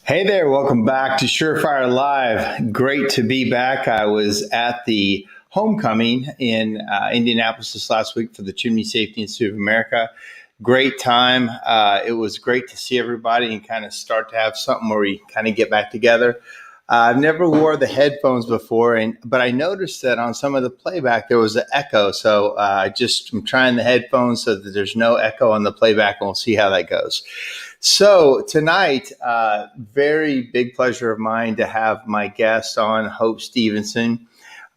Hey there, welcome back to SureFire Live. Great to be back. I was at the homecoming in Indianapolis this last week for the Chimney Safety Institute of America. Great time. It was great to see everybody and kind of start to have something where we kind of get back together. I've never wore the headphones before, but I noticed that on some of the playback there was an echo. So I'm trying the headphones so that there's no echo on the playback, and we'll see how that goes. So tonight, very big pleasure of mine to have my guest on, Hope Stevenson.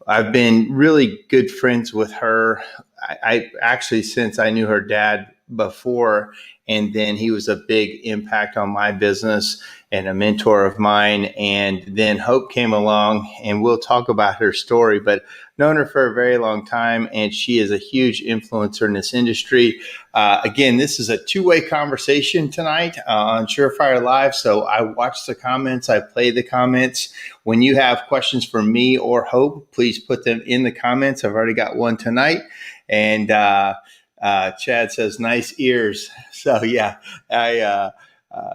I've been really good friends with her. I actually, since I knew her dad before, and then he was a big impact on my business and a mentor of mine. And then Hope came along, and we'll talk about her story, but known her for a very long time, and she is a huge influencer in this industry. Again, this is a two-way conversation tonight on SureFire Live. So I watch the comments, I play the comments. When you have questions for me or Hope, please put them in the comments. I've already got one tonight. And Chad says, nice ears. So yeah,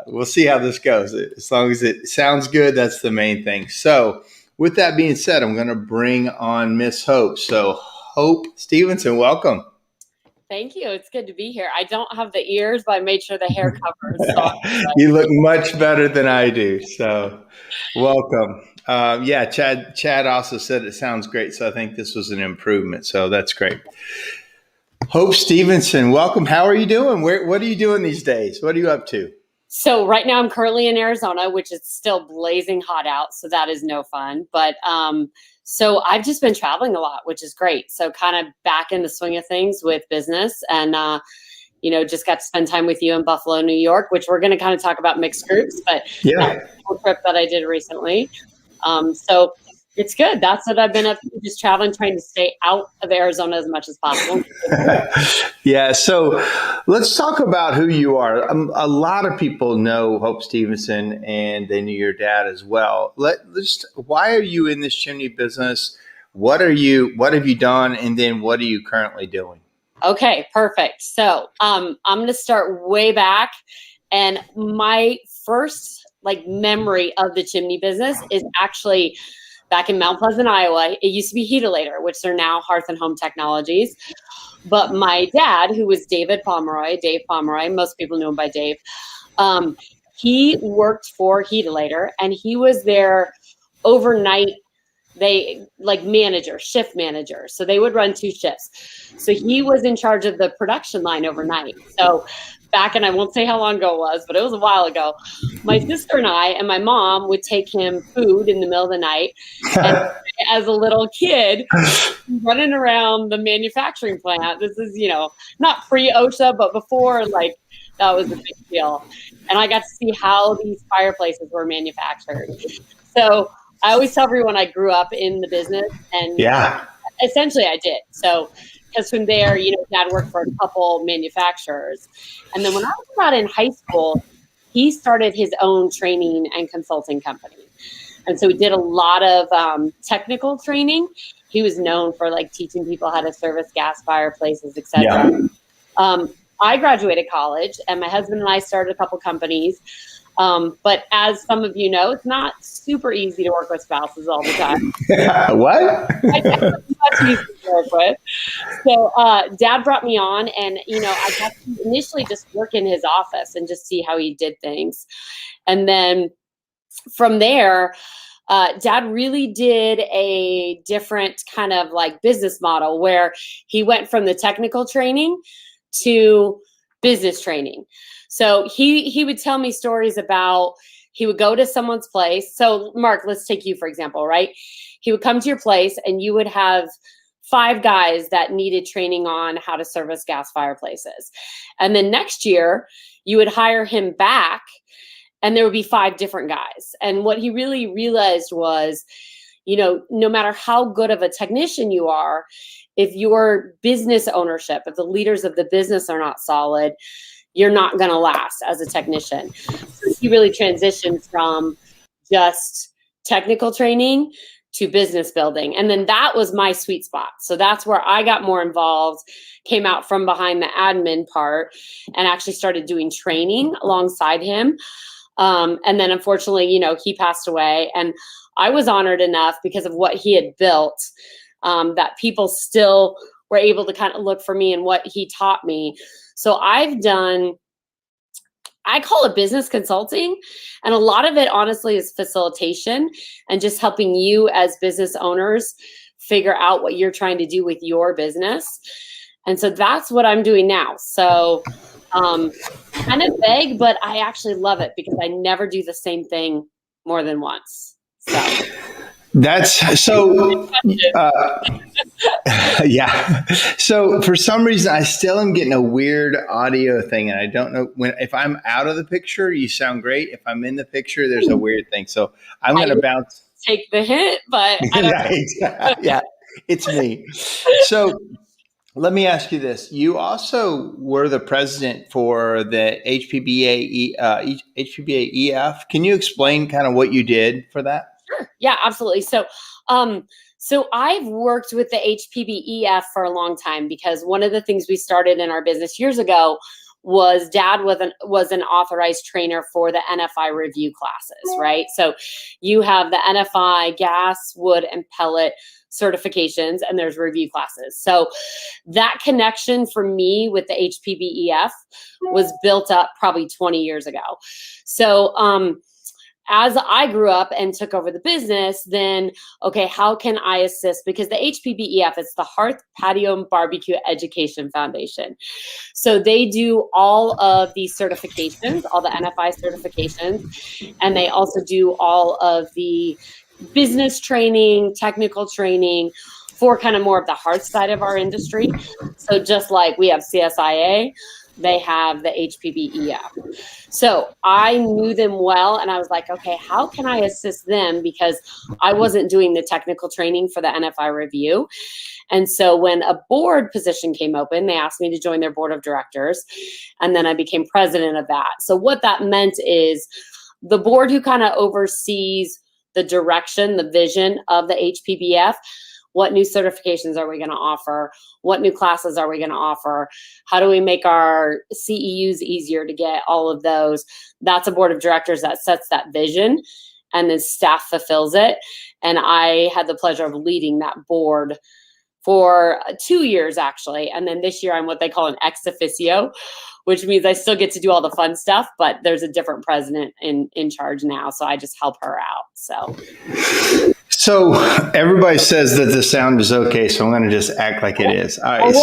we'll see how this goes. As long as it sounds good, that's the main thing. So with that being said, I'm going to bring on Miss Hope. So Hope Stevenson, welcome. Thank you. It's good to be here. I don't have the ears, but I made sure the hair covers. So you look much better than I do. So welcome. Yeah, Chad also said it sounds great. So I think this was an improvement. So that's great. Hope Stevenson, welcome. How are you doing? What are you doing these days? What are you up to? So right now I'm currently in Arizona, which is still blazing hot out. So that is no fun. But so I've just been traveling a lot, which is great. So kind of back in the swing of things with business and, just got to spend time with you in Buffalo, New York, which we're going to kind of talk about mixed groups, but yeah, that's a trip that I did recently. So it's good. That's what I've been up to, just traveling, trying to stay out of Arizona as much as possible. Yeah. So let's talk about who you are. A lot of people know Hope Stevenson, and they knew your dad as well. Why are you in this chimney business? What have you done? And then what are you currently doing? Okay, perfect. So I'm going to start way back. And my first memory of the chimney business is actually back in Mount Pleasant, Iowa. It used to be Heatilator, which are now Hearth and Home Technologies. But my dad, who was Dave Pomeroy, most people knew him by Dave, he worked for Heatilator, and he was their overnight shift manager. So they would run 2 shifts. So he was in charge of the production line overnight. So back in, I won't say how long ago it was, but it was a while ago, my sister and I and my mom would take him food in the middle of the night. And as a little kid, running around the manufacturing plant, this is, not pre-OSHA, but before, that was a big deal. And I got to see how these fireplaces were manufactured. So I always tell everyone I grew up in the business, and essentially I did. So because from there, Dad worked for a couple manufacturers. And then when I was about in high school, he started his own training and consulting company. And so he did a lot of technical training. He was known for teaching people how to service gas fireplaces, et cetera. Yeah. I graduated college, and my husband and I started a couple companies. But as some of you know, it's not super easy to work with spouses all the time. What? It's much easier to work with. So Dad brought me on, and I got to initially just work in his office and just see how he did things. And then from there, Dad really did a different kind of business model where he went from the technical training to business training. So he would tell me stories about, he would go to someone's place. So Mark, let's take you for example, right? He would come to your place, and you would have 5 guys that needed training on how to service gas fireplaces. And then next year you would hire him back, and there would be 5 different guys. And what he really realized was, no matter how good of a technician you are, if your business ownership, if the leaders of the business are not solid, you're not going to last as a technician. So he really transitioned from just technical training to business building. And then that was my sweet spot. So that's where I got more involved, came out from behind the admin part, and actually started doing training alongside him. And then unfortunately, he passed away, and I was honored enough because of what he had built, that people still were able to kind of look for me and what he taught me. So I call it business consulting, and a lot of it honestly is facilitation and just helping you as business owners figure out what you're trying to do with your business. And so that's what I'm doing now. So kind of vague, but I actually love it because I never do the same thing more than once. So that's so, yeah. So for some reason, I still am getting a weird audio thing, and I don't know if I'm out of the picture, you sound great. If I'm in the picture, there's a weird thing. So I'm going to bounce. Take the hint, but I don't yeah, it's me. So let me ask you this. You also were the president for the HPBA EF. Can you explain kind of what you did for that? Sure. Yeah, absolutely. So I've worked with the HPBEF for a long time because one of the things we started in our business years ago was Dad was an authorized trainer for the NFI review classes, right? So you have the NFI gas, wood, and pellet certifications, and there's review classes. So that connection for me with the HPBEF was built up probably 20 years ago. So as I grew up and took over the business, then, okay, how can I assist? Because the HPBEF, it's the Hearth, Patio, and Barbecue Education Foundation. So they do all of these certifications, all the NFI certifications, and they also do all of the business training, technical training for kind of more of the hard side of our industry. So just like we have CSIA, they have the HPBEF. So I knew them well, and I was like, okay, how can I assist them? Because I wasn't doing the technical training for the NFI review. And so when a board position came open, they asked me to join their board of directors, and then I became president of that. So what that meant is the board who kind of oversees the direction, the vision of the HPBF. What new certifications are we going to offer? What new classes are we going to offer? How do we make our CEUs easier to get? All of those. That's a board of directors that sets that vision, and then staff fulfills it. And I had the pleasure of leading that board for 2 years, actually. And then this year, I'm what they call an ex officio, which means I still get to do all the fun stuff, but there's a different president in charge now. So I just help her out. So everybody says that the sound is okay, so I'm going to just act like it is. All right.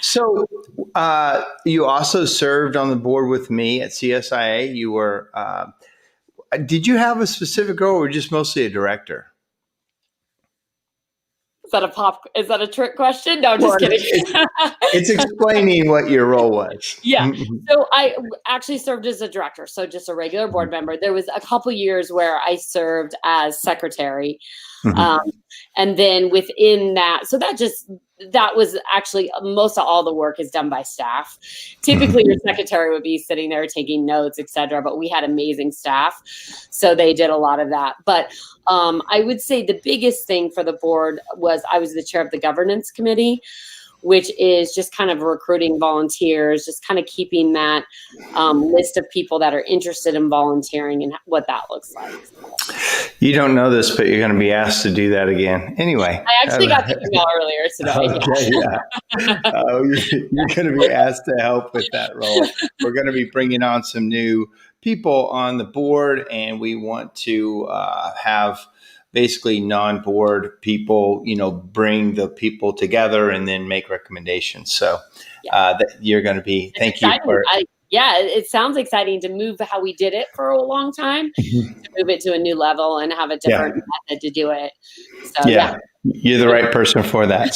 So you also served on the board with me at CSIA. You were. Did you have a specific role, or just mostly a director? Is that a trick question? No, I'm just kidding. It's explaining what your role was. Yeah. So I actually served as a director, so just a regular board member. There was a couple years where I served as secretary. And then within that, so that was actually most of all the work is done by staff. Typically your secretary would be sitting there taking notes, etc. But we had amazing staff, so they did a lot of that. But I would say the biggest thing for the board was I was the chair of the governance committee, which is just kind of recruiting volunteers, just kind of keeping that list of people that are interested in volunteering and what that looks like. You don't know this, but you're going to be asked to do that again. Anyway. I actually got the email earlier today. Okay, yeah. You're going to be asked to help with that role. We're going to be bringing on some new people on the board, and we want to have basically non-board people, bring the people together and then make recommendations. So you're going to be, thank you for it sounds exciting to move how we did it for a long time, to move it to a new level and have a different method to do it. So, you're the right person for that.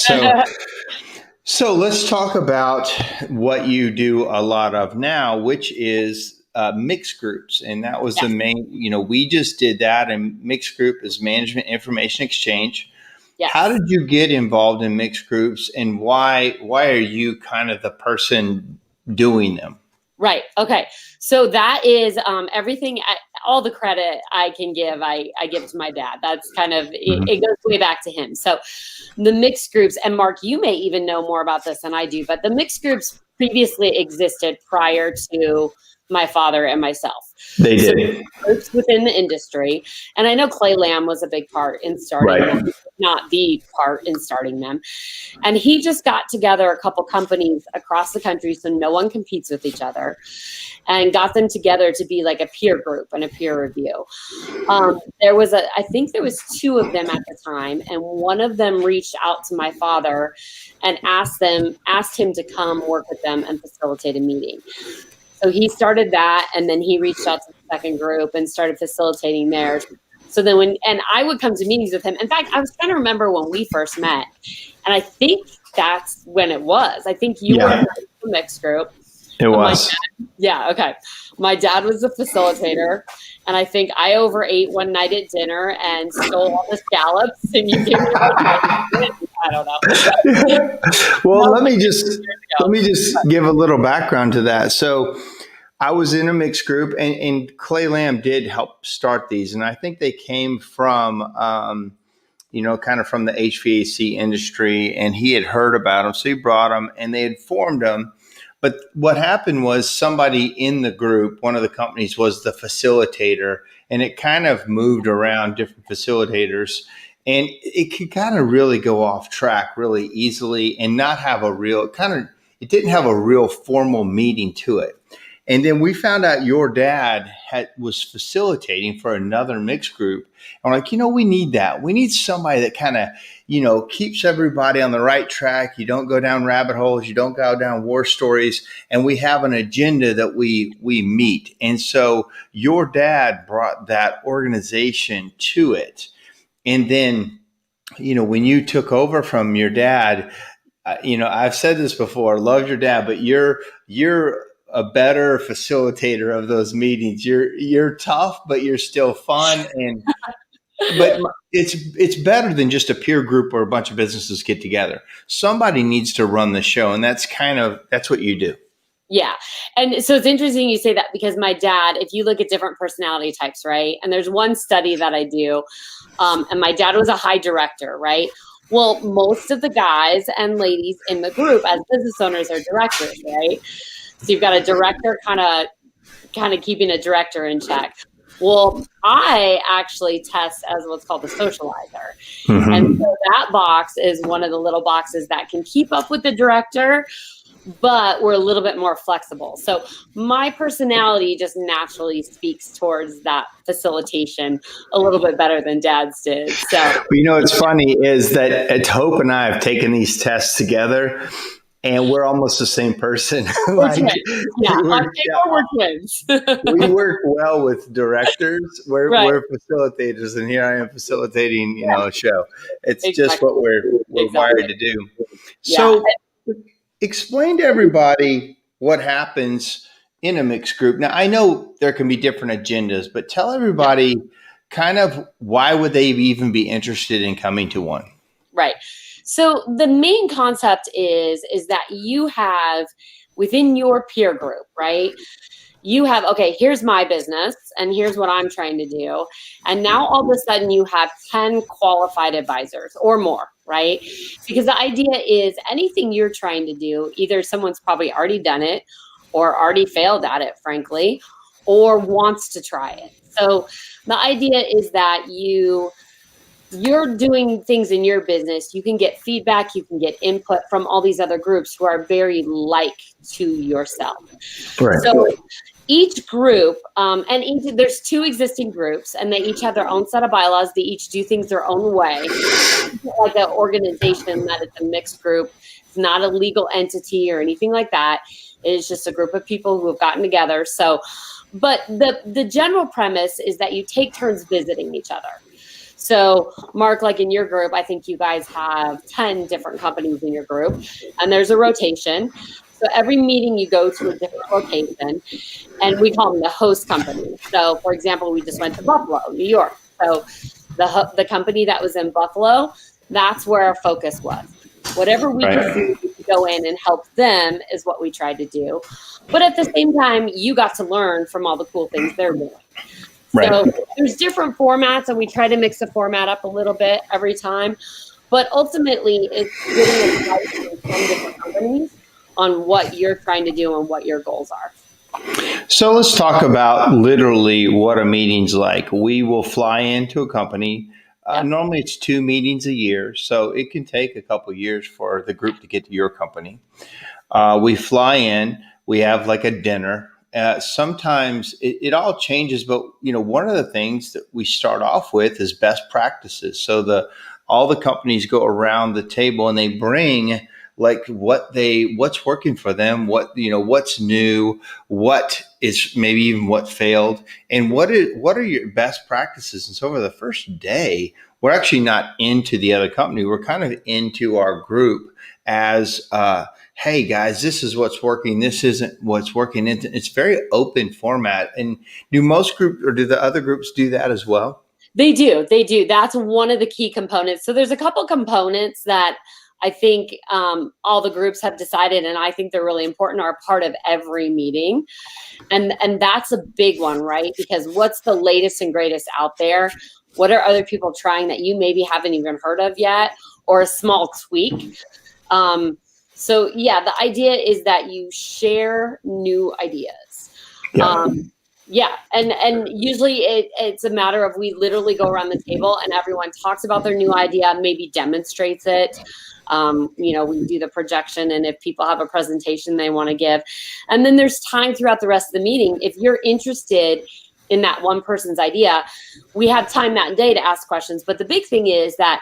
So let's talk about what you do a lot of now, which is mixed groups. And that was the main, we just did that. And mixed group is management information exchange. Yes. How did you get involved in mixed groups, and why are you kind of the person doing them? Right. Okay. So that is everything, all the credit I can give, I give to my dad. That's kind of, it goes way back to him. So the mixed groups, and Mark, you may even know more about this than I do, but the mixed groups previously existed prior to my father and myself. They So did. groups within the industry. And I know Clay Lamb was a big part in starting them, not the part in starting them. And he just got together a couple companies across the country so no one competes with each other, and got them together to be like a peer group and a peer review. I think there was two of them at the time, and one of them reached out to my father and asked him to come work with them and facilitate a meeting. So he started that, and then he reached out to the second group and started facilitating theirs. So then and I would come to meetings with him. In fact, I was trying to remember when we first met, and I think that's when it was. I think you were in the mixed group. It was. Okay. My dad was the facilitator, and I think I overate one night at dinner and stole all the scallops, and you gave me I don't know. Well, let me just give a little background to that. So I was in a mixed group, and Clay Lamb did help start these, and I think they came from kind of from the HVAC industry, and he had heard about them, so he brought them, and they had formed them. But what happened was somebody in the group, one of the companies was the facilitator, and it kind of moved around different facilitators, and it could kind of really go off track really easily and not have it didn't have a real formal meeting to it. And then we found out your dad was facilitating for another mixed group. And we're like, we need that. We need somebody that kind of, keeps everybody on the right track. You don't go down rabbit holes. You don't go down war stories. And we have an agenda that we meet. And so your dad brought that organization to it. And then, when you took over from your dad, I've said this before, love your dad, but you're a better facilitator of those meetings. You're tough, but you're still fun, but it's better than just a peer group where a bunch of businesses get together. Somebody needs to run the show, and that's what you do. Yeah. And so it's interesting you say that, because my dad, if you look at different personality types, right? And there's one study that I do, and my dad was a high director, right? Well, most of the guys and ladies in the group as business owners are directors, right? So you've got a director kind of keeping a director in check. Well, I actually test as what's called the socializer. Mm-hmm. And so that box is one of the little boxes that can keep up with the director, but we're a little bit more flexible. So my personality just naturally speaks towards that facilitation a little bit better than Dad's did. So, what's funny is that Hope and I have taken these tests together, and we're almost the same person. We're twins. We're twins. We work well with directors. We're facilitators, and here I am facilitating, a show. It's just what we're wired to do. Yeah. So explain to everybody what happens in a mixed group. Now, I know there can be different agendas, but tell everybody kind of why would they even be interested in coming to one? Right. So the main concept is that you have within your peer group, right? You have, okay, here's my business and here's what I'm trying to do. And now all of a sudden you have 10 qualified advisors or more, right? Because the idea is anything you're trying to do, either someone's probably already done it or already failed at it, frankly, or wants to try it. So the idea is that you're doing things in your business, you can get feedback, you can get input from all these other groups who are very like to yourself. Right. So each group, there's two existing groups, and they each have their own set of bylaws. They each do things their own way. It's not like an organization that it's a mixed group. It's not a legal entity or anything like that. It is just a group of people who have gotten together. So, but the general premise is that you take turns visiting each other. So, Mark, like in your group, I think you guys have 10 different companies in your group, and there's a rotation. So every meeting you go to a different location, and we call them the host company. So, for example, we just went to Buffalo, New York. So the company that was in Buffalo, that's where our focus was. Whatever we could do to go in and help them is what we tried to do. But at the same time, you got to learn from all the cool things they're doing. Right. So there's different formats, and we try to mix the format up a little bit every time. But ultimately, it's getting advice from different companies on what you're trying to do and what your goals are. So let's talk about literally what a meeting's like. We will fly into a company. Yep. Normally it's 2 meetings a year, so it can take a couple years for the group to get to your company. We fly in, we have like a dinner. Sometimes it all changes, but one of the things that we start off with is best practices. So all the companies go around the table and they bring like what's working for them, what's new, what is maybe even what failed, and what are your best practices. And so over the first day, we're actually not into the other company. We're kind of into our group as hey guys, this is what's working. This isn't what's working. It's very open format. And do most groups or do the other groups do that as well? They do. They do. That's one of the key components. So there's a couple components that I think all the groups have decided, and I think they're really important, are part of every meeting. And that's a big one, right? Because what's the latest and greatest out there? What are other people trying that you maybe haven't even heard of yet, or a small tweak? So yeah, the idea is that you share new ideas. Yeah. Yeah, and usually it's a matter of we literally go around the table and everyone talks about their new idea, maybe demonstrates it. We do the projection, and if people have a presentation they want to give, and then there's time throughout the rest of the meeting. If you're interested in that one person's idea, we have time that day to ask questions. But the big thing is that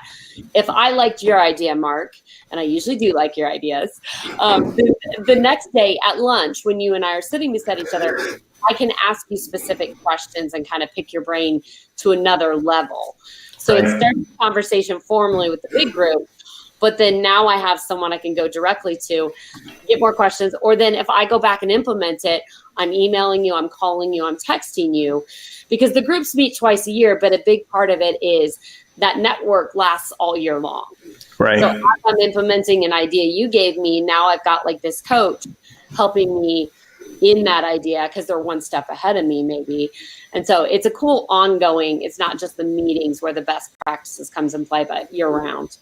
if I liked your idea, Mark, and I usually do like your ideas, the next day at lunch, when you and I are sitting beside each other, I can ask you specific questions and kind of pick your brain to another level. So it starts the conversation formally with the big group, but then now I have someone I can go directly to, get more questions. Or then if I go back and implement it, I'm emailing you, I'm calling you, I'm texting you, because the groups meet twice a year, but a big part of it is that network lasts all year long. Right. So as I'm implementing an idea you gave me, now I've got like this coach helping me in that idea because they're one step ahead of me maybe. And so it's a cool ongoing, it's not just the meetings where the best practices comes in play, but year round.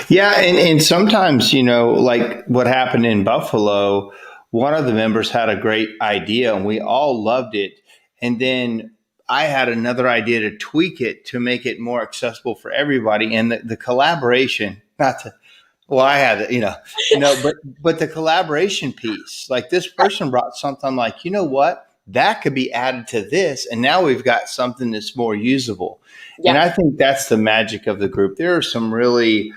Yeah. And sometimes, like what happened in Buffalo, one of the members had a great idea and we all loved it. And then I had another idea to tweak it to make it more accessible for everybody. And the collaboration, I had it, but the collaboration piece, like this person brought something like, what, that could be added to this. And now we've got something that's more usable. Yep. And I think that's the magic of the group. There are some really,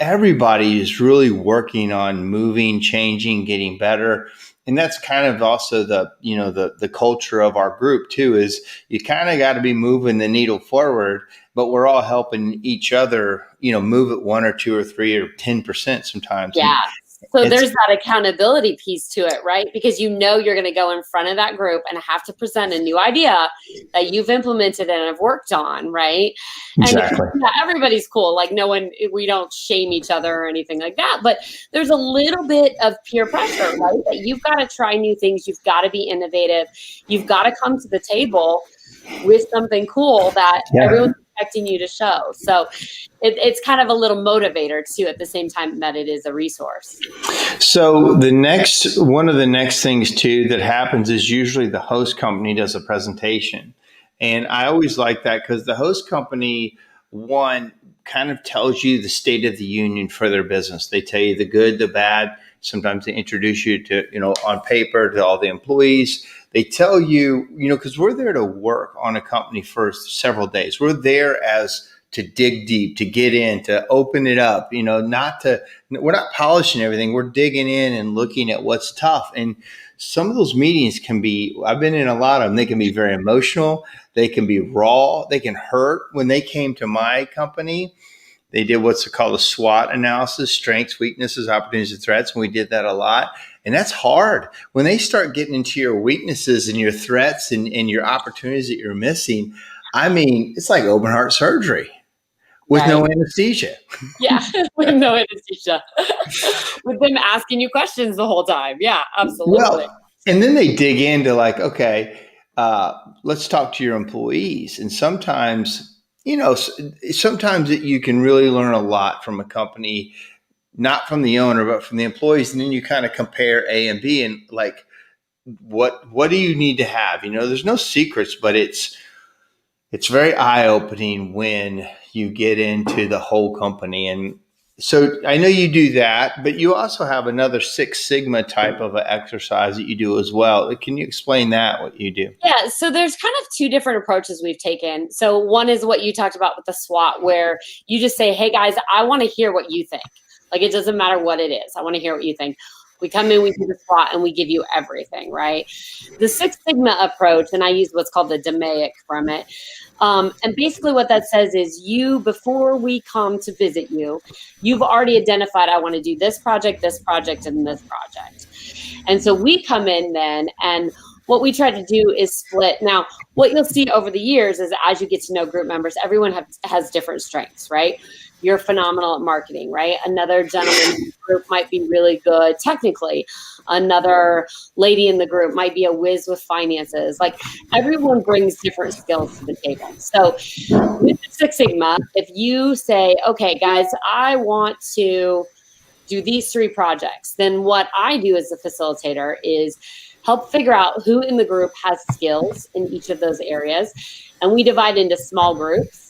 everybody is really working on moving, changing, getting better. And that's kind of also the culture of our group too, is you kind of got to be moving the needle forward, but we're all helping each other, move it 1 or 2 or 3 or 10% sometimes. Yeah. So there's that accountability piece to it, right? Because you're going to go in front of that group and have to present a new idea that you've implemented and have worked on, right? Exactly. And everybody's cool. Like we don't shame each other or anything like that. But there's a little bit of peer pressure, right? That you've got to try new things. You've got to be innovative. You've got to come to the table with something cool that everyone's expecting you to show. So it's kind of a little motivator too, at the same time that it is a resource. So one of the next things too that happens is usually the host company does a presentation. And I always like that because the host company, one, kind of tells you the state of the union for their business. They tell you the good, the bad. Sometimes they introduce you to, on paper to all the employees. They tell you, because we're there to work on a company for several days. We're there to dig deep, to get in, to open it up, we're not polishing everything. We're digging in and looking at what's tough. And some of those meetings I've been in a lot of them. They can be very emotional. They can be raw. They can hurt. When they came to my company, they did what's called a SWOT analysis, strengths, weaknesses, opportunities, and threats. And we did that a lot. And that's hard. When they start getting into your weaknesses and your threats and your opportunities that you're missing, it's like open heart surgery with no anesthesia. Yeah, with no anesthesia. With them asking you questions the whole time. Yeah, absolutely. Well, and then they dig into like, okay, let's talk to your employees. And sometimes, sometimes you can really learn a lot from a company, not from the owner, but from the employees. And then you kind of compare A and B and like, what do you need to have? There's no secrets, but it's very eye-opening when you get into the whole company. And so I know you do that, but you also have another Six Sigma type of an exercise that you do as well. Can you explain that, what you do? Yeah, so there's kind of two different approaches we've taken. So one is what you talked about with the SWOT, where you just say, hey guys, I want to hear what you think. Like, it doesn't matter what it is. I want to hear what you think. We come in, we do the SWOT, and we give you everything, right? The Six Sigma approach, and I use what's called the DMAIC from it. And basically what that says is before we come to visit you, you've already identified, I want to do this project, and this project. And so we come in then, and what we try to do is split. Now, what you'll see over the years is as you get to know group members, everyone has different strengths, right? You're phenomenal at marketing, right? Another gentleman in the group might be really good technically. Another lady in the group might be a whiz with finances. Like, everyone brings different skills to the table. So with Six Sigma, if you say, okay, guys, I want to do these 3 projects, then what I do as a facilitator is help figure out who in the group has skills in each of those areas. And we divide into small groups,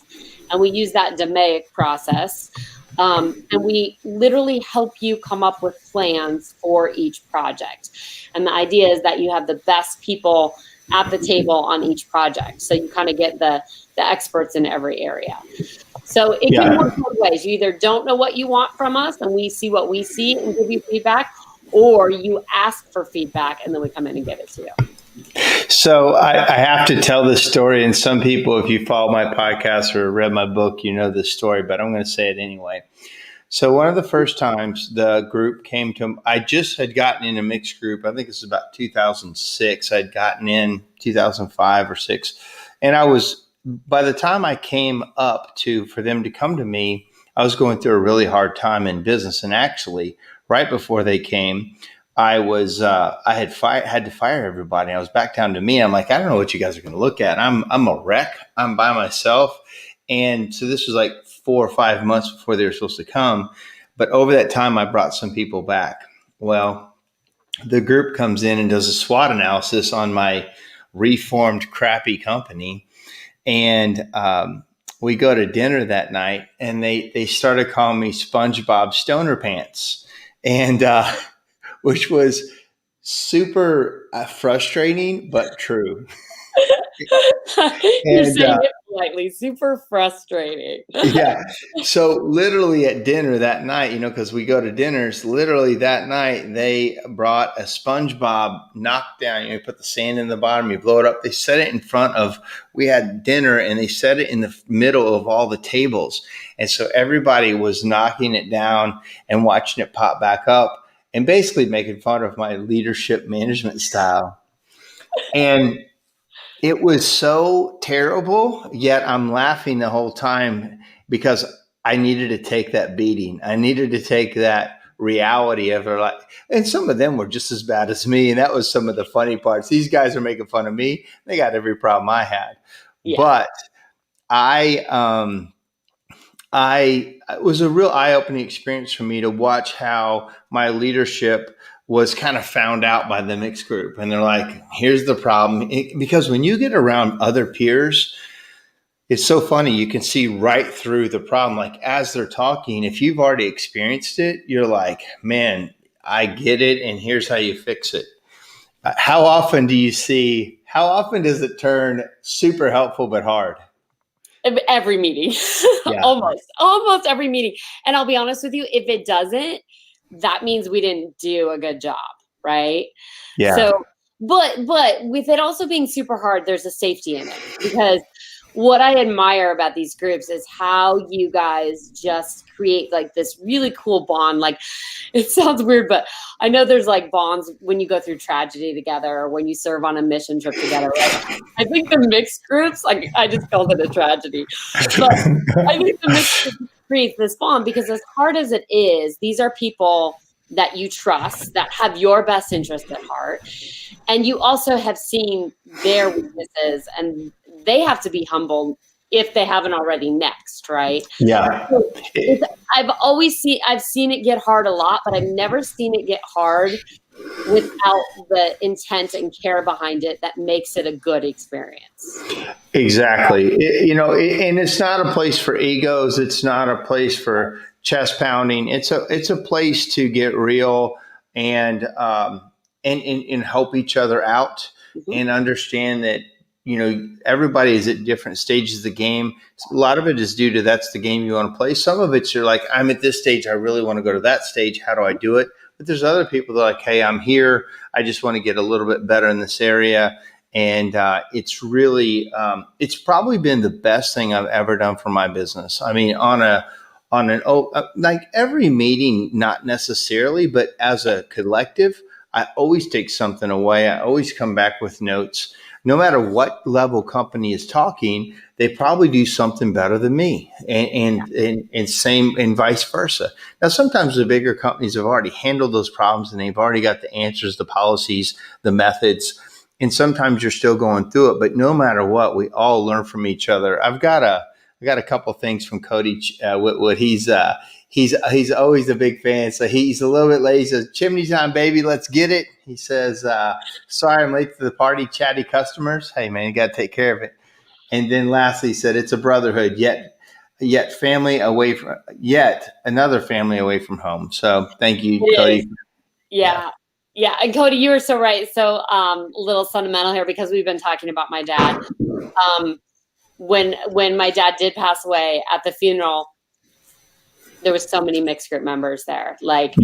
and we use that DMAIC process. And we literally help you come up with plans for each project. And the idea is that you have the best people at the table on each project. So you kind of get the experts in every area. So it can work both ways. You either don't know what you want from us and we see what we see and give you feedback, or you ask for feedback and then we come in and give it to you. So I have to tell this story, and some people, if you follow my podcast or read my book, you know this story, but I'm going to say it anyway. So one of the first times the group came to, I just had gotten in a mixed group. I think this is about 2006. I'd gotten in 2005 or 6. And by the time I came up for them to come to me, I was going through a really hard time in business. And actually, right before they came, I had to fire everybody. I was back down to me. I'm like, I don't know what you guys are going to look at. I'm a wreck. I'm by myself. And so this was like 4 or 5 months before they were supposed to come. But over that time, I brought some people back. Well, the group comes in and does a SWOT analysis on my reformed crappy company. And we go to dinner that night, and they started calling me SpongeBob Stoner Pants. And which was super frustrating, but true. You're saying it politely, super frustrating. Yeah. So literally at dinner that night, because we go to dinners, literally that night, they brought a SpongeBob knockdown. You put the sand in the bottom, you blow it up. They set it in front of, we had dinner, and they set it in the middle of all the tables. And so everybody was knocking it down and watching it pop back up, and basically making fun of my leadership management style. And it was so terrible, yet I'm laughing the whole time because I needed to take that beating. I needed to take that reality of her life. And some of them were just as bad as me. And that was some of the funny parts. These guys are making fun of me. They got every problem I had. Yeah. But it was a real eye-opening experience for me to watch how my leadership was kind of found out by the mixed group. And they're like, here's the problem. Because when you get around other peers, it's so funny. You can see right through the problem. Like, as they're talking, if you've already experienced it, you're like, man, I get it. And here's how you fix it. How often does it turn super helpful but hard? Every meeting. Yeah. almost every meeting. And I'll be honest with you, if it doesn't, that means we didn't do a good job, right? Yeah. So, but with it also being super hard, there's a safety in it, because what I admire about these groups is how you guys just create like this really cool bond. Like, it sounds weird, but I know there's like bonds when you go through tragedy together or when you serve on a mission trip together. Right? I think the mixed groups, like, I just called it a tragedy, but I think the mixed groups create this bond, because as hard as it is, these are people that you trust, that have your best interest at heart. And you also have seen their weaknesses, and they have to be humbled if they haven't already next, right? Yeah. So I've seen it get hard a lot, but I've never seen it get hard without the intent and care behind it that makes it a good experience. Exactly. And it's not a place for egos. It's not a place for chest pounding. It's a place to get real and and help each other out and understand that everybody is at different stages of the game. A lot of it is due to that's the game you want to play. Some of it's you're like, I'm at this stage. I really want to go to that stage. How do I do it? But there's other people that are like, hey, I'm here. I just want to get a little bit better in this area. And it's really, it's probably been the best thing I've ever done for my business. I mean, like every meeting, not necessarily, but as a collective, I always take something away. I always come back with notes. No matter what level company is talking, they probably do something better than me, and same and vice versa. Now, sometimes the bigger companies have already handled those problems and they've already got the answers, the policies, the methods. And sometimes you're still going through it, but no matter what, we all learn from each other. I got a couple things from Cody Whitwood. He's always a big fan. So he's a little bit late. He says, "Chimney's on, baby. Let's get it." He says, "Sorry, I'm late to the party. Chatty customers. Hey, man, you got to take care of it." And then lastly, he said, "It's a brotherhood. Yet another family away from home." So thank you, Cody. Yeah. And Cody, you were so right. So a little sentimental here because we've been talking about my dad. When my dad did pass away at the funeral, there was so many mixed group members there. Like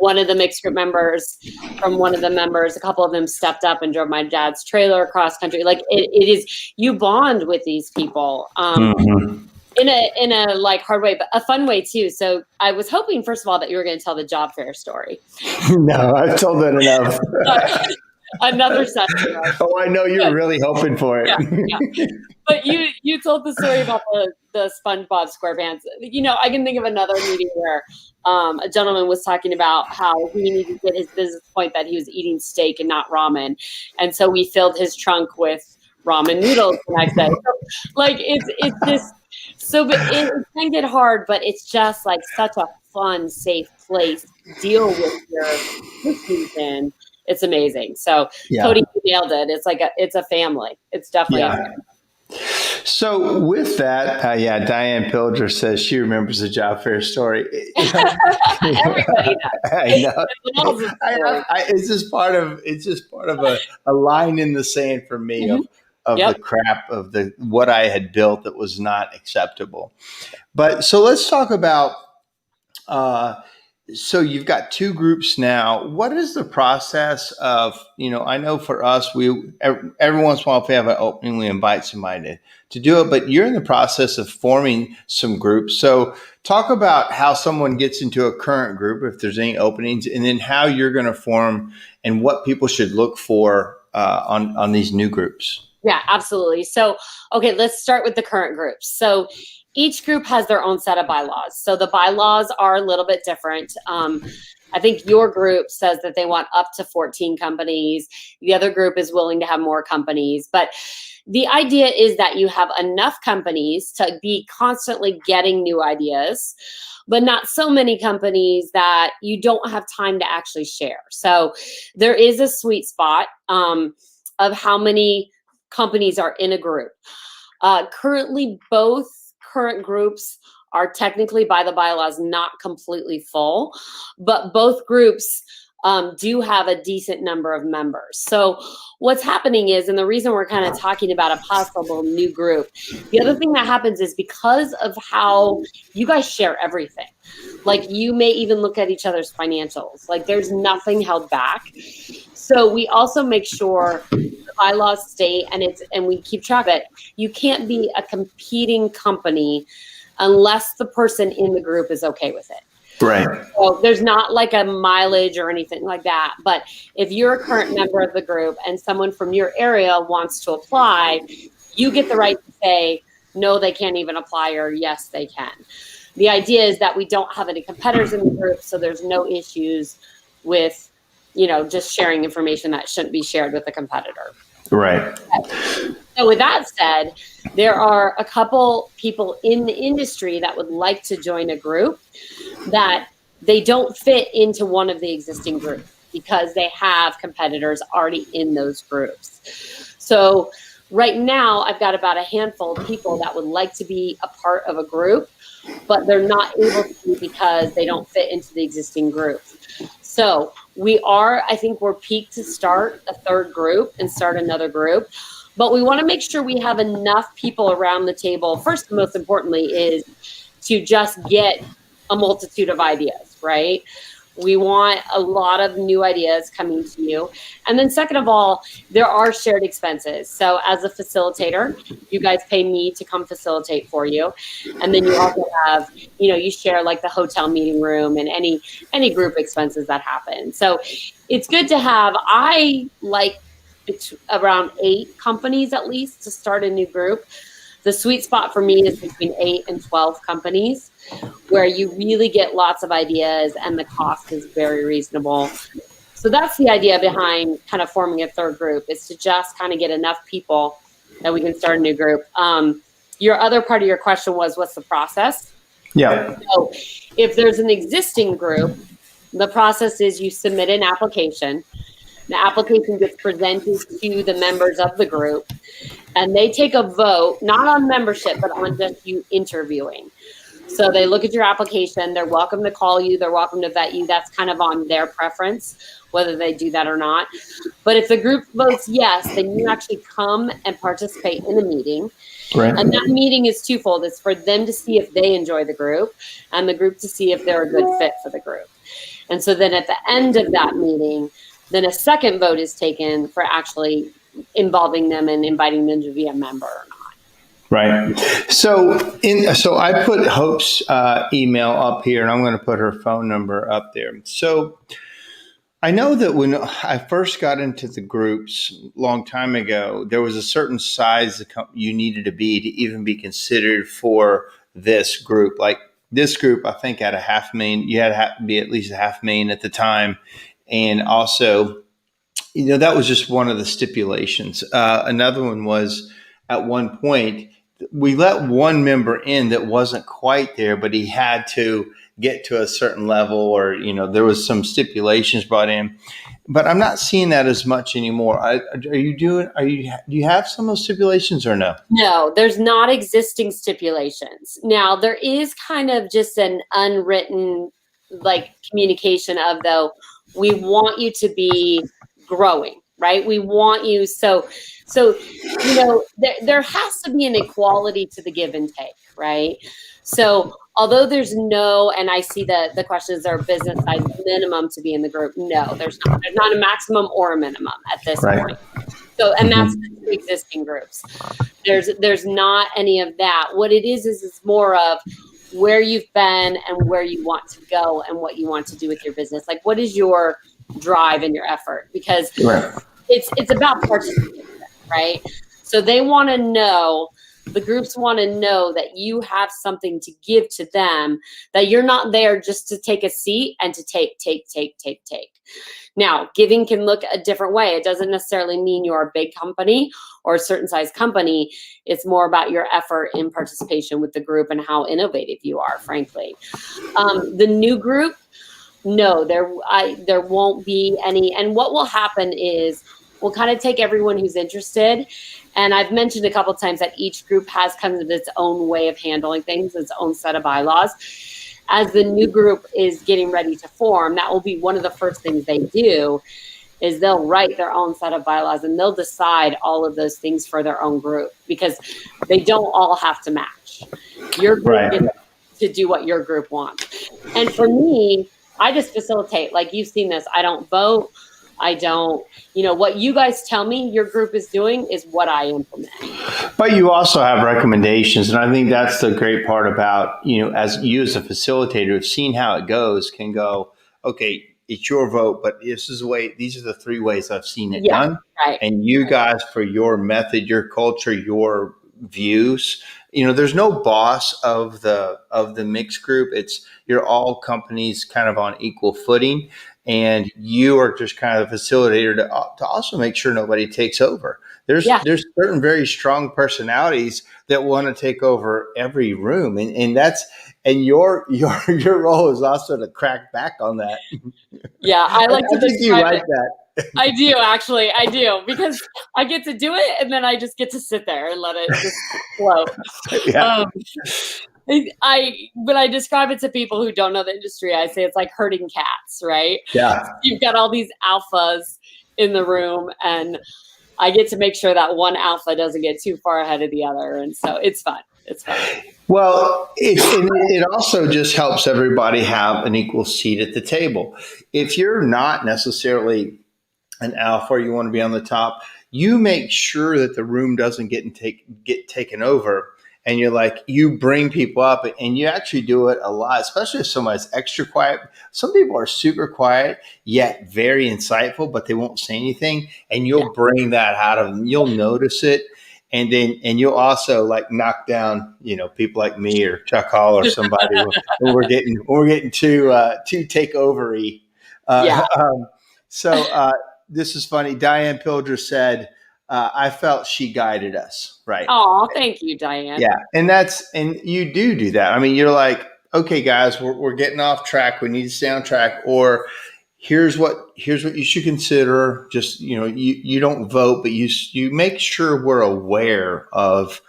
one of the mixed group members, a couple of them stepped up and drove my dad's trailer across country. Like it is, you bond with these people. In a like hard way, but a fun way too. So I was hoping, first of all, that you were going to tell the job fair story. No, I've told that enough. Another session. Right? Oh, I know you're really hoping for it. Yeah. But you told the story about the SpongeBob SquarePants. I can think of another meeting where a gentleman was talking about how he needed to get his business point that he was eating steak and not ramen, and so we filled his trunk with ramen noodles the next day. So, like it's just. So, but it can get hard, but it's just like such a fun, safe place to deal with your issues in. It's amazing. So, Cody, you nailed it. It's a family. It's definitely a family. So with that, Diane Pilger says she remembers the job fair story. Everybody does. I know. It's just part of a line in the sand for me of the crap of what I had built that was not acceptable. But so let's talk about. So you've got two groups now. What is the process of, I know for us, every once in a while, if we have an opening, we invite somebody to do it, but you're in the process of forming some groups. So talk about how someone gets into a current group, if there's any openings, and then how you're going to form and what people should look for on these new groups. Yeah, absolutely. So, okay, let's start with the current groups. So each group has their own set of bylaws. So the bylaws are a little bit different. I think your group says that they want up to 14 companies. The other group is willing to have more companies. But the idea is that you have enough companies to be constantly getting new ideas, but not so many companies that you don't have time to actually share. So there is a sweet spot of how many companies are in a group. Currently, both current groups are technically by the bylaws not completely full, but both groups do have a decent number of members. So what's happening is, and the reason we're kind of talking about a possible new group, the other thing that happens is because of how you guys share everything. Like you may even look at each other's financials. Like there's nothing held back. So we also make sure the bylaws state, and we keep track of it. You can't be a competing company unless the person in the group is okay with it. Right. So there's not like a mileage or anything like that. But if you're a current member of the group and someone from your area wants to apply, you get the right to say, no, they can't even apply, or yes, they can. The idea is that we don't have any competitors in the group, so there's no issues with, just sharing information that shouldn't be shared with a competitor. Right. So with that said, there are a couple people in the industry that would like to join a group that they don't fit into one of the existing groups. because they have competitors already in those groups. So right now, I've got about a handful of people that would like to be a part of a group, but they're not able to because they don't fit into the existing groups. So I think we're peaked to start a third group and start another group. But we want to make sure we have enough people around the table. First, and most importantly, is to just get a multitude of ideas, right? We want a lot of new ideas coming to you. And then second of all, there are shared expenses. So as a facilitator, you guys pay me to come facilitate for you. And then you also have, you share like the hotel meeting room and any group expenses that happen. So it's good to have, it's around 8 companies at least to start a new group. The sweet spot for me is between 8 and 12 companies, where you really get lots of ideas and the cost is very reasonable. So that's the idea behind kind of forming a third group, is to just kind of get enough people that we can start a new group. Your other part of your question was, what's the process? Yeah. So if there's an existing group, the process is you submit an application. The application gets presented to the members of the group, and they take a vote, not on membership, but on just you interviewing. So they look at your application. They're welcome to call you. They're welcome to vet you. That's kind of on their preference, whether they do that or not. But if the group votes yes, then you actually come and participate in the meeting. Right. And that meeting is twofold. It's for them to see if they enjoy the group, and the group to see if they're a good fit for the group. And so then at the end of that meeting, then a second vote is taken for actually involving them and inviting them to be a member or not. Right. So I put Hope's email up here, and I'm going to put her phone number up there. So I know that when I first got into the groups a long time ago, there was a certain size you needed to even be considered for this group. Like this group, I think had $500,000. You had to be at least $500,000 at the time. And also, that was just one of the stipulations. Another one was, at one point, we let one member in that wasn't quite there, but he had to get to a certain level, or, there was some stipulations brought in. But I'm not seeing that as much anymore. Do you have some of those stipulations or no? No, there's not existing stipulations. Now, there is kind of just an unwritten communication of, though, we want you to be growing, right? We want you. So there has to be an equality to the give and take, right? So although there's no, and I see the questions are business size minimum to be in the group. No, there's not. There's not a maximum or a minimum at this point. So, and that's the existing groups. There's not any of that. What it is it's more of where you've been and where you want to go and what you want to do with your business. Like, what is your drive and your effort? Because it's about participation, right? So they want to know, the groups want to know that you have something to give to them, that you're not there just to take a seat and to take. Now, giving can look a different way. It doesn't necessarily mean you're a big company or a certain size company. It's more about your effort in participation with the group and how innovative you are, frankly. The new group, no, there won't be any. And what will happen is we'll kind of take everyone who's interested. And I've mentioned a couple of times that each group has kind of its own way of handling things, its own set of bylaws. As the new group is getting ready to form, that will be one of the first things they do, is they'll write their own set of bylaws and they'll decide all of those things for their own group, because they don't all have to match. Your group gets to do what your group wants. And for me, I just facilitate. Like, you've seen this. I don't vote. I don't, what you guys tell me your group is doing is what I implement. But you also have recommendations. And I think that's the great part about, as a facilitator, of seeing how it goes, can go, okay, it's your vote, but this is the way, these are the 3 ways I've seen it done. Right. And you guys, for your method, your culture, your views, there's no boss of the mixed group. You're all companies kind of on equal footing. and you are just kind of a facilitator to also make sure nobody takes over. There's certain very strong personalities that want to take over every room, and your role is also to crack back on that. Yeah, I like to think you like that. I do, actually. I do, because I get to do it, and then I just get to sit there and let it just flow. Yeah. When I describe it to people who don't know the industry, I say it's like herding cats, right? Yeah. You've got all these alphas in the room, and I get to make sure that one alpha doesn't get too far ahead of the other. And so it's fun. It's fun. Well, it also just helps everybody have an equal seat at the table. If you're not necessarily an alpha or you want to be on the top, you make sure that the room doesn't get taken over. And you bring people up, and you actually do it a lot, especially if somebody's extra quiet. Some people are super quiet, yet very insightful, but they won't say anything. And you'll bring that out of them. You'll notice it. And you'll also knock down, people like me or Chuck Hall or somebody when we're getting too takeovery. This is funny. Diane Pilger said, I felt she guided us. Right. Oh, thank you, Diane. Yeah. And you do that. I mean, you're like, okay, guys, we're getting off track. We need to stay on track. Or here's what you should consider. Just, you don't vote, but you make sure we're aware of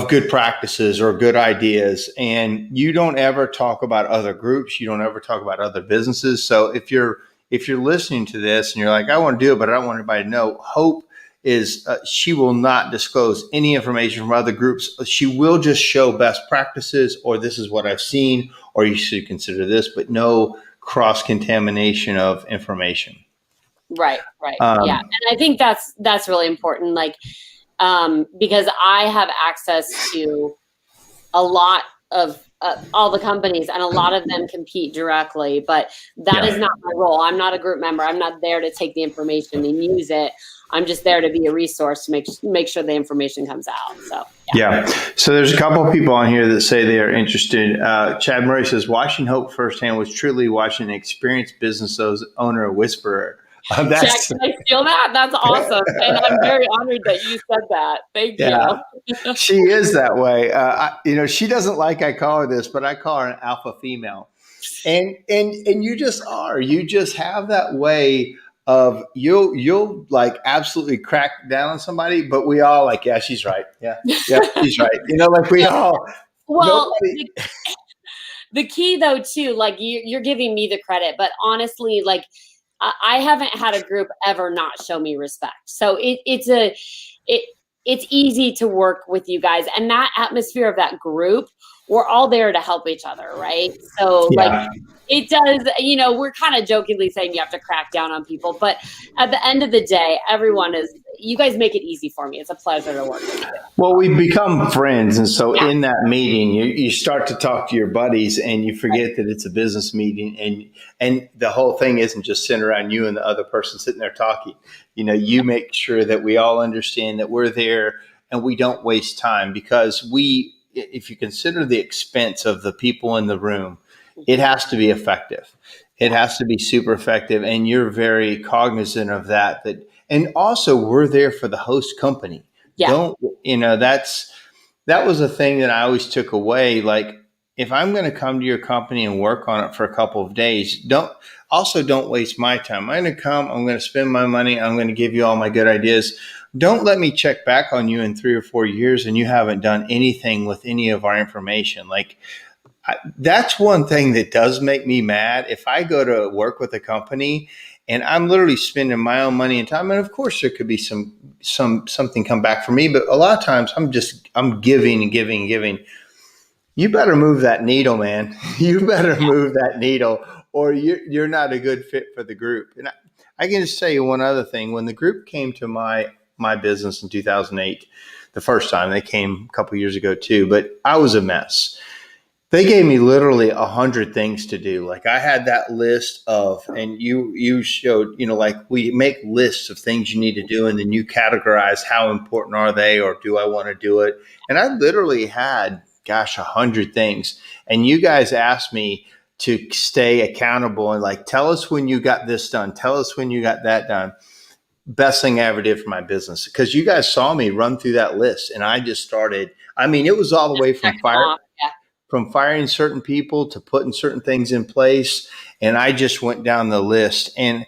good practices or good ideas. And you don't ever talk about other groups. You don't ever talk about other businesses. So if you're listening to this and you're like, I want to do it, but I don't want anybody to know, Hope is she will not disclose any information from other groups. She will just show best practices, or this is what I've seen, or you should consider this, but no cross-contamination of information. Right. Yeah. And I think that's really important. Because I have access to a lot of all the companies, and a lot of them compete directly, but that is not my role. I'm not a group member. I'm not there to take the information and use it. I'm just there to be a resource to make sure the information comes out. So So there's a couple of people on here that say they are interested. Chad Murray says, watching Hope firsthand was truly watching an experienced business owner, a whisperer. Jack, can I steal that? That's awesome. And I'm very honored that you said that. Thank you. She is that way. She doesn't like I call her this, but I call her an alpha female. And you just are. You just have that way of you'll absolutely crack down on somebody, but we all yeah, she's right. Yeah, she's right. We all. Well, the key though too, you're giving me the credit, but honestly, I haven't had a group ever not show me respect. So it's easy to work with you guys, and that atmosphere of that group, we're all there to help each other, right? So it does, we're kind of jokingly saying you have to crack down on people, but at the end of the day, you guys make it easy for me. It's a pleasure to work with you. Well, we've become friends. And so in that meeting, you start to talk to your buddies, and you forget that it's a business meeting, and the whole thing isn't just centered around you and the other person sitting there talking. You make sure that we all understand that we're there and we don't waste time, because if you consider the expense of the people in the room, it has to be effective. It has to be super effective. And you're very cognizant of that. And also we're there for the host company. Yeah. That was a thing that I always took away. If I'm going to come to your company and work on it for a couple of days, don't waste my time. I'm going to come, I'm going to spend my money. I'm going to give you all my good ideas. Don't let me check back on you in 3 or 4 years and you haven't done anything with any of our information. That's one thing that does make me mad. If I go to work with a company and I'm literally spending my own money and time, and of course there could be something come back for me, but a lot of times I'm giving and giving and giving. You better move that needle, man. You better move that needle, or you're not a good fit for the group. And I can just tell you one other thing. When the group came to my business in 2008, the first time, they came a couple of years ago too, but I was a mess. They gave me literally 100 things to do. I had that list of, and you showed, we make lists of things you need to do, and then you categorize how important are they, or do I want to do it? And I literally had, 100 things. And you guys asked me to stay accountable and like, tell us when you got this done. Tell us when you got that done. Best thing I ever did for my business, because you guys saw me run through that list, and I just started. I mean, it was all the way from firing certain people to putting certain things in place. And I just went down the list. And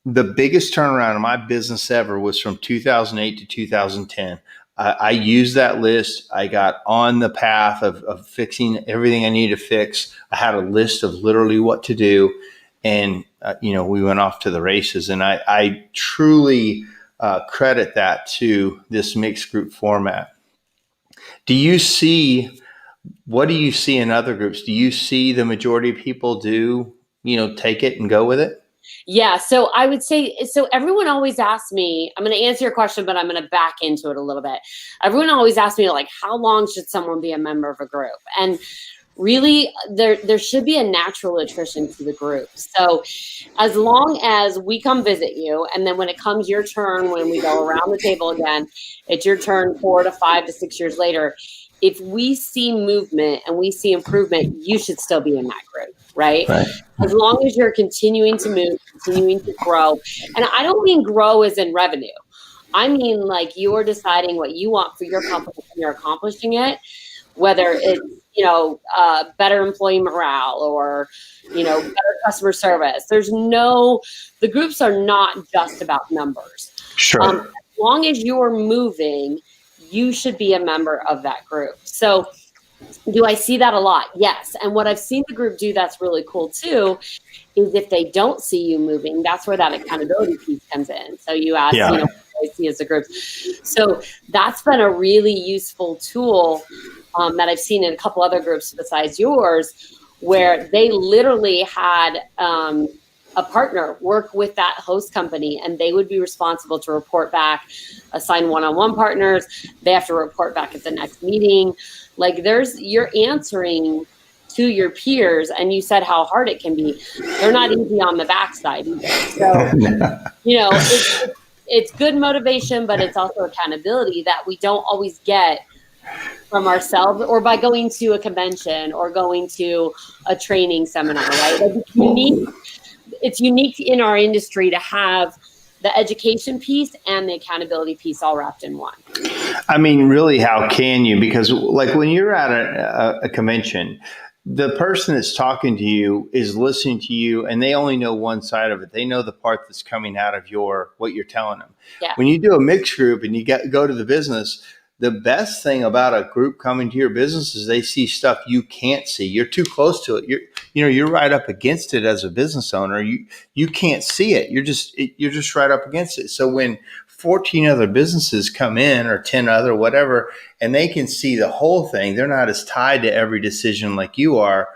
the biggest turnaround in my business ever was from 2008 to 2010. I used that list. I got on the path of fixing everything I needed to fix. I had a list of literally what to do. And, we went off to the races. And I truly credit that to this mixed group format. What do you see in other groups? Do you see the majority of people take it and go with it? Yeah. So I would say, everyone always asks me, I'm going to answer your question, but I'm going to back into it a little bit. Everyone always asks me, like, how long should someone be a member of a group? And really, there should be a natural attrition to the group. So as long as we come visit you, and then when it comes your turn, when we go around the table again, it's your turn 4 to 5 to 6 years later. If we see movement and we see improvement, you should still be in that group, right? As long as you're continuing to move, continuing to grow. And I don't mean grow as in revenue. I mean, like, you're deciding what you want for your company and you're accomplishing it, whether it's, better employee morale or, better customer service. The groups are not just about numbers. Sure. As long as you're moving, you should be a member of that group. So do I see that a lot? Yes. And what I've seen the group do that's really cool too is if they don't see you moving, that's where that accountability piece comes in. So you ask, what I see as a group. So that's been a really useful tool that I've seen in a couple other groups besides yours, where they literally had a partner work with that host company, and they would be responsible to report back, assign one-on-one partners. They have to report back at the next meeting. Like, you're answering to your peers, and you said how hard it can be. They're not easy on the backside either. So, it's good motivation, but it's also accountability that we don't always get from ourselves or by going to a convention or going to a training seminar, right? Like, it's unique in our industry to have the education piece and the accountability piece all wrapped in one. I mean, really, how can you? Because like when you're at a convention, the person that's talking to you is listening to you, and they only know one side of it. They know the part that's coming out of what you're telling them. Yeah. When you do a mixed group and you go to the business, the best thing about a group coming to your business is they see stuff you can't see. You're too close to it. You're right up against it as a business owner. You can't see it. You're just right up against it. So when 14 other businesses come in, or 10 other, whatever, and they can see the whole thing, they're not as tied to every decision like you are.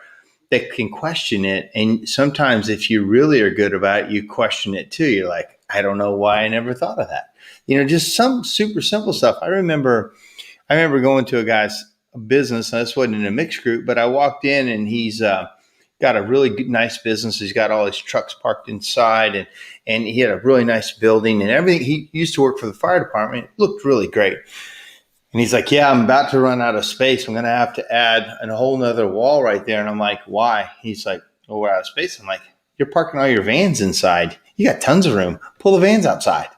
They can question it. And sometimes if you really are good about it, you question it too. You're like, I don't know why I never thought of that. Just some super simple stuff. I remember going to a guy's business, and this wasn't in a mixed group, but I walked in, and he's got a really nice business. He's got all his trucks parked inside, and he had a really nice building and everything. He used to work for the fire department. It looked really great. And he's like, yeah, I'm about to run out of space. I'm going to have to add a whole nother wall right there. And I'm like, why? He's like, well, we're out of space. I'm like, you're parking all your vans inside. You got tons of room. Pull the vans outside.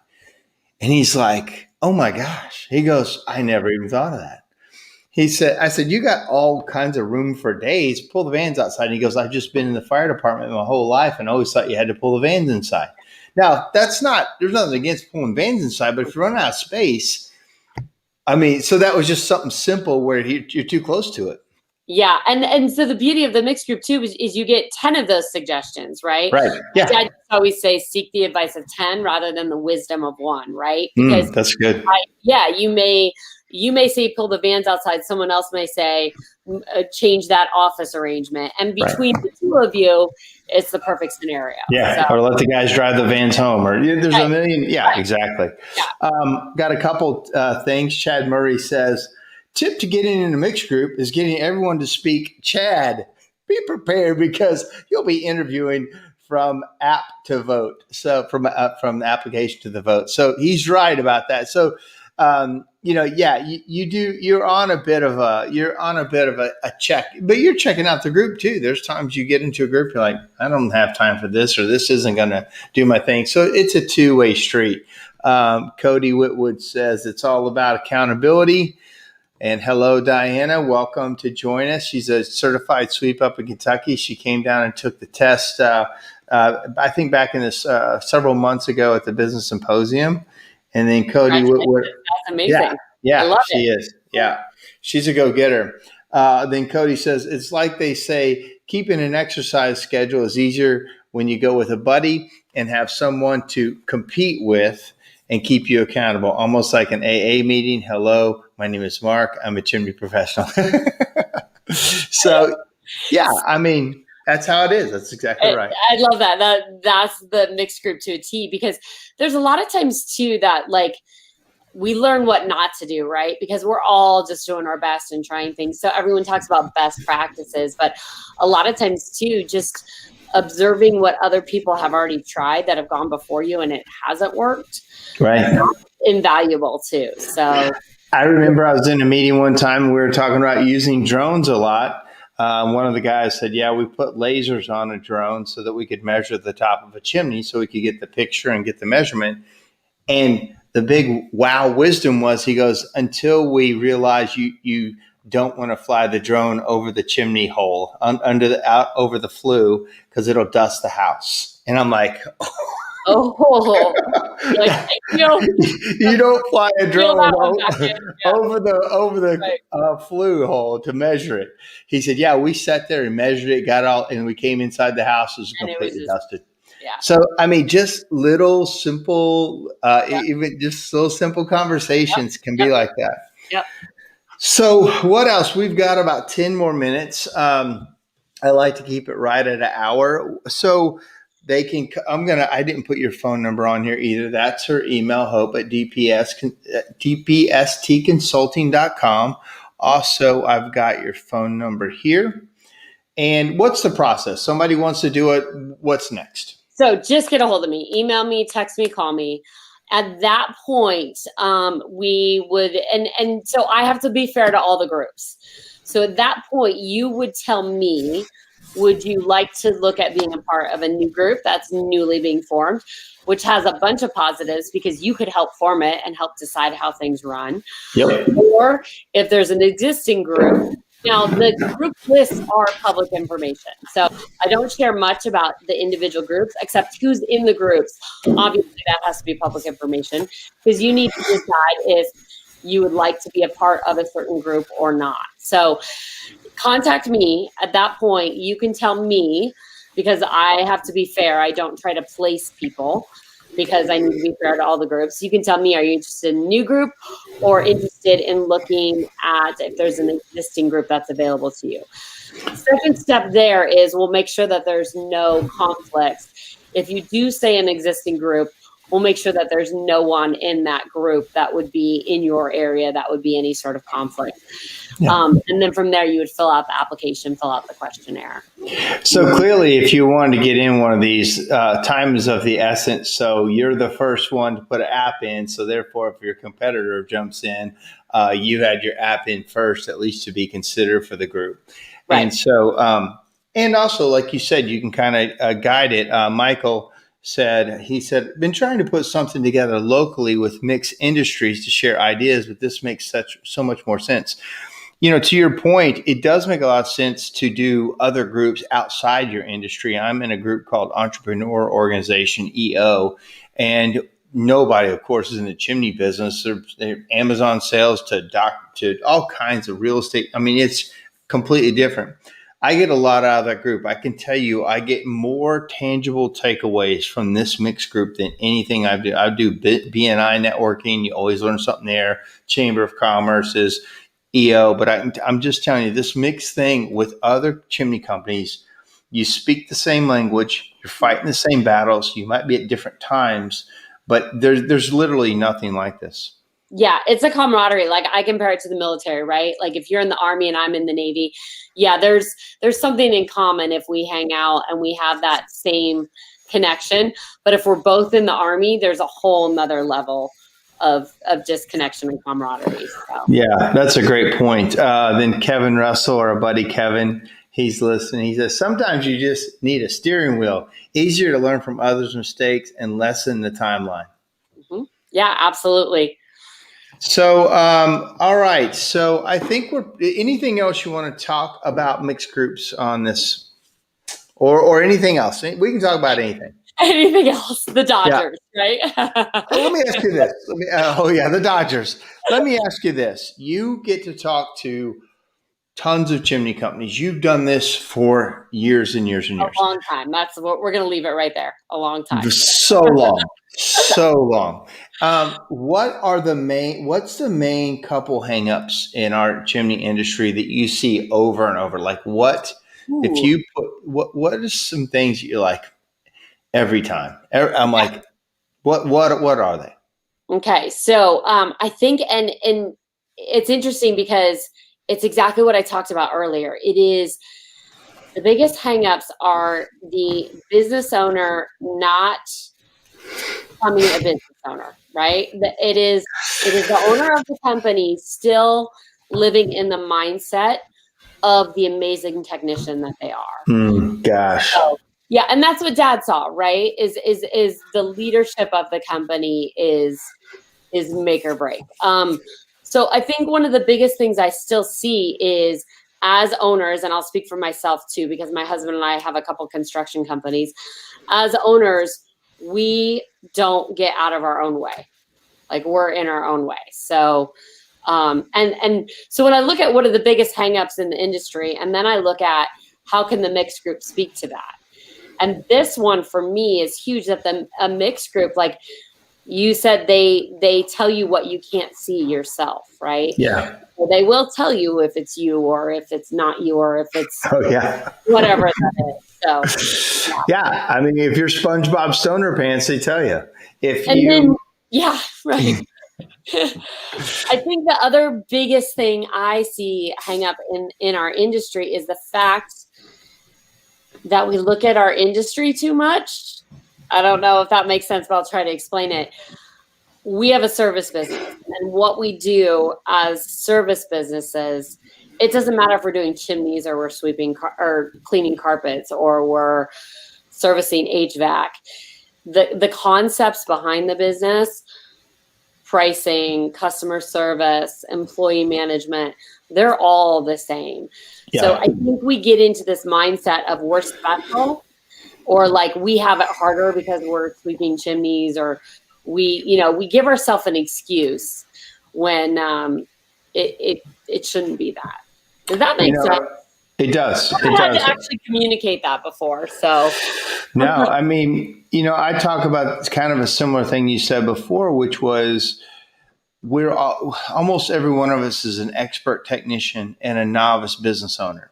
And he's like, oh my gosh. He goes, I never even thought of that. I said, you got all kinds of room for days. Pull the vans outside. And he goes, I've just been in the fire department my whole life and always thought you had to pull the vans inside. Now, there's nothing against pulling vans inside, but if you run out of space, so that was just something simple where you're too close to it. Yeah. And so the beauty of the mixed group too is you get 10 of those suggestions, right? Right. Yeah. I always say seek the advice of 10 rather than the wisdom of one, right? Because that's good. You may say pull the vans outside. Someone else may say change that office arrangement. And between the two of you, it's the perfect scenario. Yeah. So, or let the guys drive the vans home. Or there's a million. Yeah, right. Exactly. Yeah. Got a couple things. Chad Murray says, tip to getting in a mixed group is getting everyone to speak Chad. Be prepared because you'll be interviewing from app to vote. So from the application to the vote. So he's right about that. So you're on a bit of a check, but you're checking out the group too. There's times you get into a group, you're like, I don't have time for this, or this isn't going to do my thing. So it's a two-way street. Cody Whitwood says it's all about accountability. And hello, Diana. Welcome to join us. She's a certified sweep up in Kentucky. She came down and took the test, I think back in this several months ago at the Business Symposium. And then Cody Whitwood. That's amazing. Yeah, I love she is. Yeah, she's a go-getter. Then Cody says, it's like they say, keeping an exercise schedule is easier when you go with a buddy and have someone to compete with and keep you accountable, almost like an AA meeting. Hello, my name is Mark. I'm a chimney professional. So, yeah, I mean, that's how it is. That's exactly right. I love that. That's the mixed group to a T, because there's a lot of times too that like we learn what not to do, right? Because we're all just doing our best and trying things. So everyone talks about best practices, but a lot of times too, just observing what other people have already tried that have gone before you and it hasn't worked. Right. Invaluable too. So I remember I was in a meeting one time. We were talking about using drones a lot. One of the guys said, yeah, we put lasers on a drone so that we could measure the top of a chimney so we could get the picture and get the measurement. And the big wow wisdom was, he goes, until we realize you don't want to fly the drone over the chimney hole over the flue, because it'll dust the house. And I'm like, like, you don't fly a drone over the flue hole to measure it. He said, yeah, we sat there and measured it, got all, and we came inside the house, it was completely dusted. Yeah. So, I mean, just little simple, even just little simple conversations can be like that. Yep. So what else? We've got about 10 more minutes. I like to keep it right at an hour. So they can, I didn't put your phone number on here either. That's her email, Hope at dpstconsulting.com. Also, I've got your phone number here. And what's the process? Somebody wants to do it. What's next? So just get a hold of me, email me, text me, call me. At that point, we would, and so I have to be fair to all the groups. So at that point, you would tell me, would you like to look at being a part of a new group that's newly being formed, which has a bunch of positives because you could help form it and help decide how things run. Yep. Or if there's an existing group. Now, the group lists are public information. So I don't share much about the individual groups, except who's in the groups. Obviously, that has to be public information, because you need to decide if you would like to be a part of a certain group or not. So contact me. At that point, you can tell me, because I have to be fair. I don't try to place people, because I need to be fair to all the groups. You can tell me, are you interested in a new group or interested in looking at if there's an existing group that's available to you? Second step there is we'll make sure that there's no conflicts. If you do say an existing group, we'll make sure that there's no one in that group that would be in your area that would be any sort of conflict. Yeah. And then from there, you would fill out the application, fill out the questionnaire. So clearly, if you wanted to get in one of these, time is of the essence. So you're the first one to put an app in. So therefore, if your competitor jumps in, you had your app in first, at least to be considered for the group. Right. And so, and also, like you said, you can kind of guide it. Michael said, been trying to put something together locally with mixed industries to share ideas, but this makes so much more sense. You know, to your point, it does make a lot of sense to do other groups outside your industry. I'm in a group called Entrepreneur Organization, EO, and nobody, of course, is in the chimney business. They're Amazon sales to all kinds of real estate. I mean, it's completely different. I get a lot out of that group. I can tell you, I get more tangible takeaways from this mixed group than anything I do. I do BNI networking. You always learn something there. Chamber of Commerce is EO. But I'm just telling you, this mixed thing with other chimney companies, you speak the same language. You're fighting the same battles. You might be at different times, but there's literally nothing like this. Yeah, it's a camaraderie. Like I compare it to the military, right? Like if you're in the Army and I'm in the Navy, yeah, there's something in common if we hang out and we have that same connection. But if we're both in the Army, there's a whole nother level just connection and camaraderie. So. Yeah, that's a great point. Then Kevin Russell, our buddy Kevin, he's listening. He says, sometimes you just need a steering wheel, easier to learn from others' mistakes and lessen the timeline. Mm-hmm. Yeah, absolutely. So, all right. So I think anything else you want to talk about mixed groups on this or anything else? We can talk about anything. Anything else? The Dodgers, right? Let me ask you this. The Dodgers. Let me ask you this. You get to talk to tons of chimney companies. You've done this for years and years and years. A long time. That's what we're going to leave it right there. A long time. So long. So long. What's the main couple hangups in our chimney industry that you see over and over? Like if you what are some things that you're like every time? I'm like, what are they? Okay. So I think, and it's interesting because it's exactly what I talked about earlier. It is the biggest hangups are the business owner not becoming a business owner, right? It is the owner of the company still living in the mindset of the amazing technician that they are. Gosh. So, yeah, and that's what Dad saw, right? Is the leadership of the company is make or break. So I think one of the biggest things I still see is as owners, and I'll speak for myself too, because my husband and I have a couple construction companies. As owners, we don't get out of our own way. Like we're in our own way. So, and so when I look at what are the biggest hangups in the industry, and then I look at how can the mixed group speak to that? And this one for me is huge that a mixed group, like you said, they tell you what you can't see yourself, right? Yeah. So they will tell you if it's you or if it's not you or if it's whatever that is. So yeah. I mean, if you're SpongeBob Stoner Pants, they tell you. Right. I think the other biggest thing I see hang up in our industry is the fact that we look at our industry too much. I don't know if that makes sense, but I'll try to explain it. We have a service business, and what we do as service businesses, it doesn't matter if we're doing chimneys or we're sweeping or cleaning carpets or we're servicing HVAC. The concepts behind the business, pricing, customer service, employee management, they're all the same. Yeah. So I think we get into this mindset of we're special, or like we have it harder because we're sweeping chimneys, or we give ourselves an excuse when it shouldn't be that. Does that make sense? It does. I had to actually communicate that before. So no, I mean, I talk about kind of a similar thing you said before, which was almost every one of us is an expert technician and a novice business owner.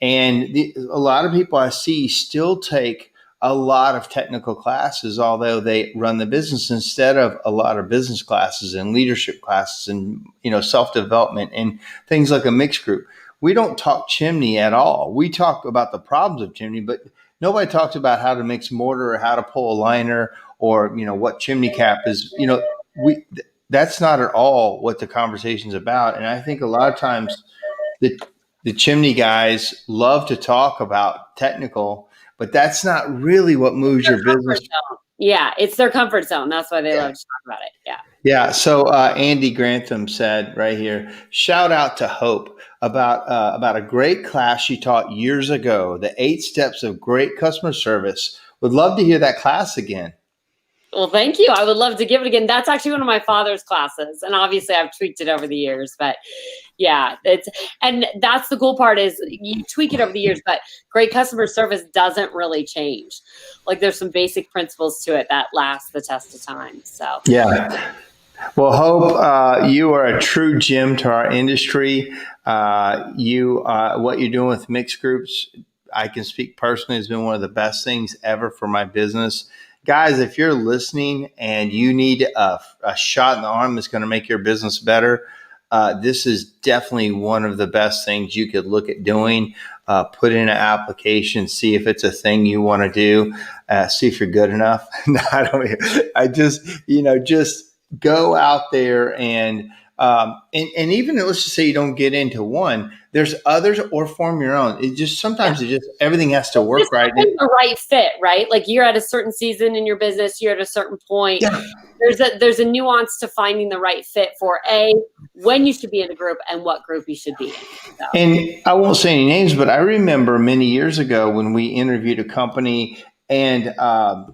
And a lot of people I see still take a lot of technical classes, although they run the business, instead of a lot of business classes and leadership classes and, self-development and things like a mixed group. We don't talk chimney at all. We talk about the problems of chimney, but nobody talks about how to mix mortar or how to pull a liner or, what chimney cap is. That's not at all what the conversation's about. And I think a lot of times the chimney guys love to talk about technical, but that's not really what moves your business. Yeah, it's their comfort zone. That's why they love to talk about it. Yeah. Yeah. So Andy Grantham said right here, shout out to Hope about a great class she taught years ago, the 8 steps of great customer service. Would love to hear that class again. Well, thank you. I would love to give it again. That's actually one of my father's classes. And obviously I've tweaked it over the years, but yeah, and that's the cool part is you tweak it over the years, but great customer service doesn't really change. Like there's some basic principles to it that last the test of time. So yeah. Well, Hope, you are a true gem to our industry. What you're doing with mixed groups, I can speak personally, has been one of the best things ever for my business. Guys, if you're listening and you need a shot in the arm that's going to make your business better, this is definitely one of the best things you could look at doing. Put in an application, see if it's a thing you want to do, see if you're good enough. No, I don't. I just go out there and even let's just say you don't get into one, there's others, or form your own. It just sometimes everything has to work right. The right fit, right? Like you're at a certain season in your business, you're at a certain point. Yeah. There's a nuance to finding the right fit for when you should be in a group and what group you should be in. So. And I won't say any names, but I remember many years ago when we interviewed a company, and the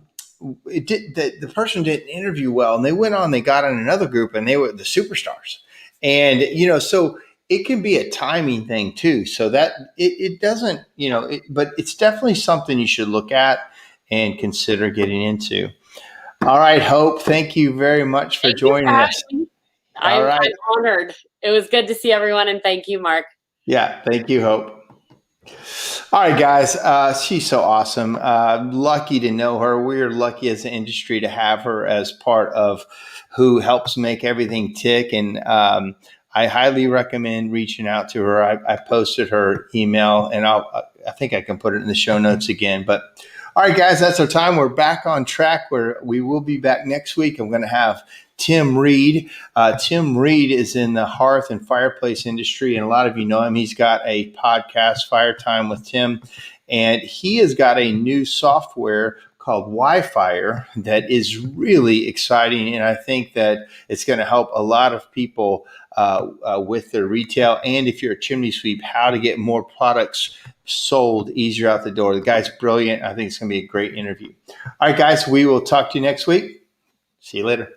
person didn't interview well, and they got in another group, and they were the superstars. And so it can be a timing thing too. So that it doesn't, but it's definitely something you should look at and consider getting into. All right, Hope, thank you very much for joining us. I'm honored. It was good to see everyone, and thank you, Mark. Yeah, thank you, Hope. All right, guys. She's so awesome. Lucky to know her. We're lucky as an industry to have her as part of who helps make everything tick. And I highly recommend reaching out to her. I posted her email, and I think I can put it in the show notes again. But all right, guys, that's our time. We're back on track where we will be back next week. I'm going to have Tim Reed. Tim Reed is in the hearth and fireplace industry, and a lot of you know him. He's got a podcast, Fire Time with Tim, and he has got a new software called Wi-Fire that is really exciting, and I think that it's going to help a lot of people with their retail, and if you're a chimney sweep, how to get more products sold easier out the door. The guy's brilliant. I think it's going to be a great interview. All right, guys, we will talk to you next week. See you later.